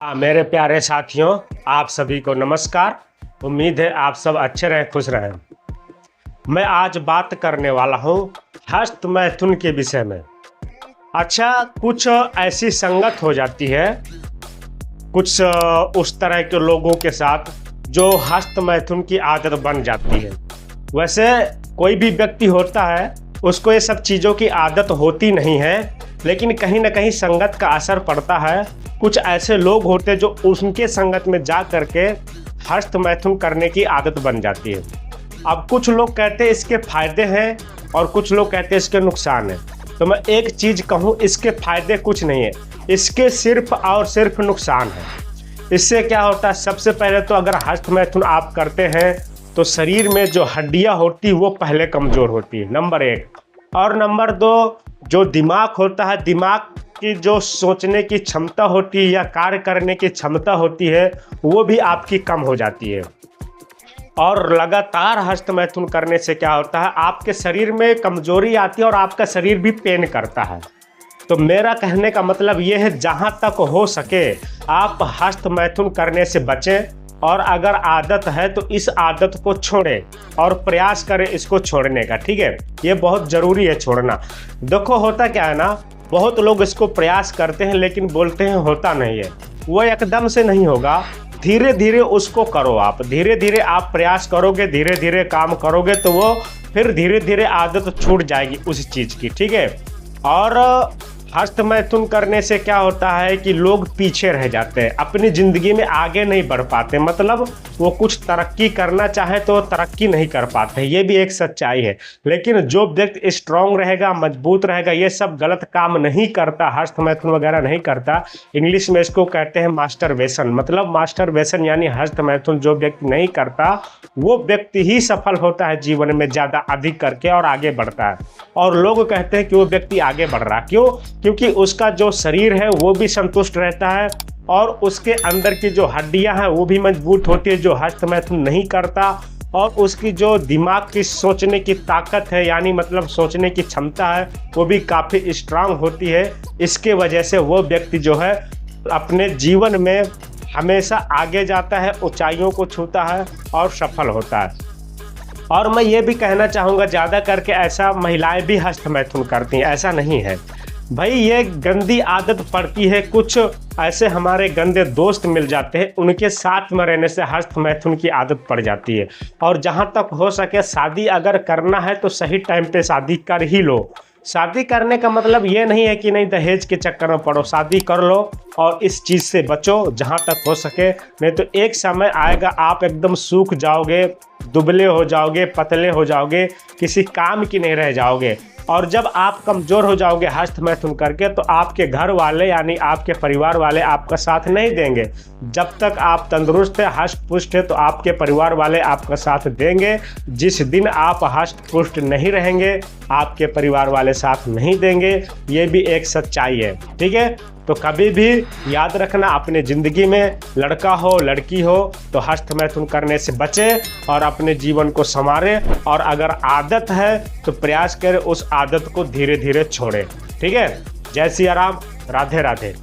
मेरे प्यारे साथियों, आप सभी को नमस्कार। उम्मीद है आप सब अच्छे रहें, खुश रहें। मैं आज बात करने वाला हूँ हस्त मैथुन के विषय में। अच्छा, कुछ ऐसी संगत हो जाती है कुछ उस तरह के लोगों के साथ जो हस्त मैथुन की आदत बन जाती है। वैसे कोई भी व्यक्ति होता है, उसको ये सब चीज़ों की आदत होती नहीं है, लेकिन कहीं ना कहीं संगत का असर पड़ता है। कुछ ऐसे लोग होते हैं जो उनके संगत में जा करके हस्त मैथुन करने की आदत बन जाती है। अब कुछ लोग कहते हैं इसके फायदे हैं और कुछ लोग कहते हैं इसके नुकसान हैं। तो मैं एक चीज़ कहूँ, इसके फायदे कुछ नहीं है, इसके सिर्फ और सिर्फ नुकसान है। इससे क्या होता है, सबसे पहले तो अगर हस्त मैथुन आप करते हैं तो शरीर में जो हड्डियाँ होती वो पहले कमज़ोर होती है, नंबर 1। और नंबर 2, जो दिमाग होता है, दिमाग की जो सोचने की क्षमता होती है या कार्य करने की क्षमता होती है, वो भी आपकी कम हो जाती है। और लगातार हस्त मैथुन करने से क्या होता है, आपके शरीर में कमजोरी आती है और आपका शरीर भी पेन करता है। तो मेरा कहने का मतलब ये है, जहाँ तक हो सके आप हस्त मैथुन करने से बचें, और अगर आदत है तो इस आदत को छोड़ें और प्रयास करें इसको छोड़ने का। ठीक है, ये बहुत ज़रूरी है छोड़ना। देखो होता क्या है ना, बहुत लोग इसको प्रयास करते हैं लेकिन बोलते हैं होता नहीं है। वो एकदम से नहीं होगा, धीरे धीरे उसको करो आप। धीरे धीरे आप प्रयास करोगे, धीरे धीरे काम करोगे तो वो फिर धीरे धीरे आदत छूट जाएगी उस चीज़ की। ठीक है, और हस्त मैथुन करने से क्या होता है कि लोग पीछे रह जाते हैं, अपनी ज़िंदगी में आगे नहीं बढ़ पाते। मतलब वो कुछ तरक्की करना चाहे तो तरक्की नहीं कर पाते, ये भी एक सच्चाई है। लेकिन जो व्यक्ति स्ट्रांग रहेगा, मजबूत रहेगा, ये सब गलत काम नहीं करता, हस्त मैथुन वगैरह नहीं करता, इंग्लिश में इसको कहते हैं मास्टरबेशन। मतलब मास्टरबेशन यानी हस्त मैथुन जो व्यक्ति नहीं करता, वो व्यक्ति ही सफल होता है जीवन में ज़्यादा अधिक करके और आगे बढ़ता है। और लोग कहते हैं कि वो व्यक्ति आगे बढ़ रहा, क्यों? क्योंकि उसका जो शरीर है वो भी संतुष्ट रहता है और उसके अंदर की जो हड्डियां हैं वो भी मजबूत होती है, जो हस्त मैथुन नहीं करता। और उसकी जो दिमाग की सोचने की ताकत है, यानी मतलब सोचने की क्षमता है, वो भी काफ़ी स्ट्रांग होती है। इसके वजह से वो व्यक्ति जो है अपने जीवन में हमेशा आगे जाता है, ऊंचाइयों को छूता है और सफल होता है। और मैं ये भी कहना चाहूँगा, ज़्यादा करके ऐसा महिलाएं भी हस्त मैथुन करती हैं, ऐसा नहीं है भाई, ये गंदी आदत पड़ती है। कुछ ऐसे हमारे गंदे दोस्त मिल जाते हैं, उनके साथ में रहने से हस्त मैथुन की आदत पड़ जाती है। और जहाँ तक हो सके, शादी अगर करना है तो सही टाइम पे शादी कर ही लो। शादी करने का मतलब ये नहीं है कि नहीं दहेज के चक्कर में पड़ो, शादी कर लो और इस चीज़ से बचो जहाँ तक हो सके। नहीं तो एक समय आएगा आप एकदम सूख जाओगे, दुबले हो जाओगे, पतले हो जाओगे, किसी काम की नहीं रह जाओगे। और जब आप कमज़ोर हो जाओगे हस्त मैथुन करके, तो आपके घर वाले यानी आपके परिवार वाले आपका साथ नहीं देंगे। जब तक आप तंदुरुस्त है, हष्ट पुष्ट है, तो आपके परिवार वाले आपका साथ देंगे। जिस दिन आप हष्ट पुष्ट नहीं रहेंगे, आपके परिवार वाले साथ नहीं देंगे, ये भी एक सच्चाई है। ठीक है, तो कभी भी याद रखना, अपने ज़िंदगी में लड़का हो लड़की हो तो हस्त मैथुन करने से बचे और अपने जीवन को संवारे। और अगर आदत है तो प्रयास करें उस आदत को धीरे धीरे छोड़ें। ठीक है, जय सिया राम, राधे राधे।